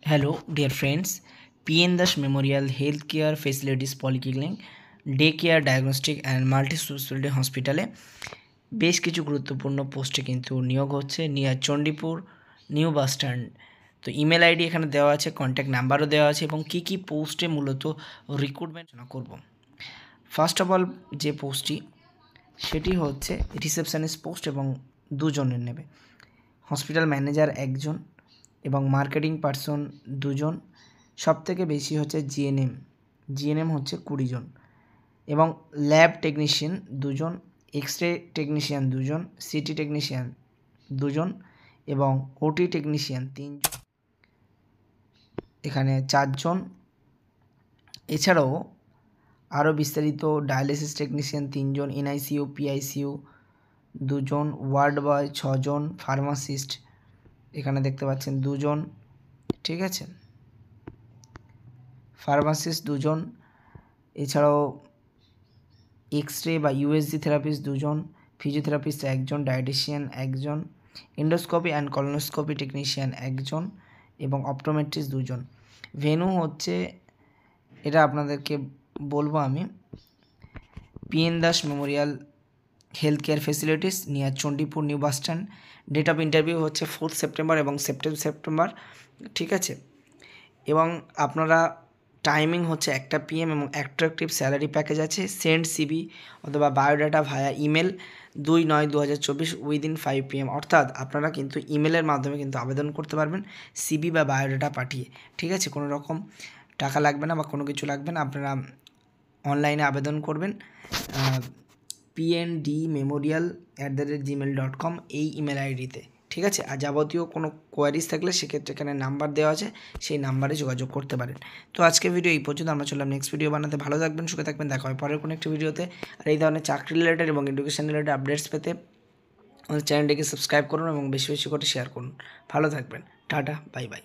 Hello, dear friends. PN Das Memorial Healthcare Facilities Polyclinic, day care diagnostic and multi speciality হসপিটালে বেশ কিছু গুরুত্বপূর্ণ পোস্টে কিন্তু নিয়োগ হচ্ছে near Chandipur new bus stand. তো ইমেল আইডি এখানে দেওয়া আছে, কন্ট্যাক্ট নাম্বারও দেওয়া আছে এবং কী কী পোস্টে মূলত রিক্রুটমেন্ট করব। ফার্স্ট অফ অল যে পোস্টটি সেটি হচ্ছে রিসেপশনিস্ট পোস্ট এবং দুজনের নেবে। হসপিটাল ম্যানেজার একজন এবং মার্কেটিং পার্সন দুজন, সবথেকে বেশি হচ্ছে জিএনএম হচ্ছে 20 জন এবং ল্যাব টেকনিশিয়ান দুজন, এক্স রে টেকনিশিয়ান দুজন, সিটি টেকনিশিয়ান দুজন এবং ওটি টেকনিশিয়ান 3 জন, এখানে 4 জন। এছাড়াও আরও বিস্তারিত ডায়ালিসিস টেকনিশিয়ান 3 জন, এনআইসিইউ পিআইসিইউ 2 জন, ওয়ার্ড বয় 6 জন, ফার্মাসিস্ট এখানে দেখতে পাচ্ছেন 2 জন, ঠিক আছে, ফার্মাসিস্ট 2 জন। এছাড়াও এক্স রে বা ইউএসজি থেরাপিস্ট 2 জন, ফিজিওথেরাপিস্ট 1 জন, ডায়েটিশিয়ান 1 জন, এন্ডোস্কোপি অ্যান্ড কলোনোস্কোপি টেকনিশিয়ান 1 জন এবং অপটোমেট্রিস্ট 2 জন। ভেন্যু হচ্ছে, এটা আপনাদেরকে বলবো আমি, PN Das memorial health care facilities near Chandipur new bus stand. Date of interview হচ্ছে 4 সেপ্টেম্বর এবং সেপ্টেম্বর, ঠিক আছে। এবং আপনারা টাইমিং হচ্ছে 1টা PM এবং অ্যাট্রাকটিভ স্যালারি প্যাকেজ আছে। সেন্ড সিবি অথবা বায়োডাটা ভায়া ইমেল 2/9/2024 উইদিন 5 PM, অর্থাৎ আপনারা কিন্তু ইমেলের মাধ্যমে কিন্তু আবেদন করতে পারবেন সিবি বা বায়োডাটা পাঠিয়ে, ঠিক আছে। কোনো রকম টাকা লাগবে না বা কোনো কিছু লাগবে না, আপনারা অনলাইনে আবেদন করবেন pndmemorial@gmail.com এই ইমেল আইডিতে, ঠিক আছে। আর যাবতীয় কোনো কোয়ারিজ থাকলে সেক্ষেত্রে এখানে নাম্বার দেওয়া আছে, সেই নাম্বারে যোগাযোগ করতে পারেন। তো আজকের ভিডিও এই পর্যন্ত, আমরা চললাম নেক্সট ভিডিও বানাতে। ভালো থাকবেন, সুখে থাকবেন, দেখা হয় পরের কোনো একটি ভিডিওতে। আর এই ধরনের চাকরি রিলেটেড এবং এডুকেশন রিলেটেড আপডেটস পেতে আমাদের চ্যানেলটিকে সাবস্ক্রাইব করুন এবং বেশি বেশি করে শেয়ার করুন। ভালো থাকবেন, টাটা, বাই বাই।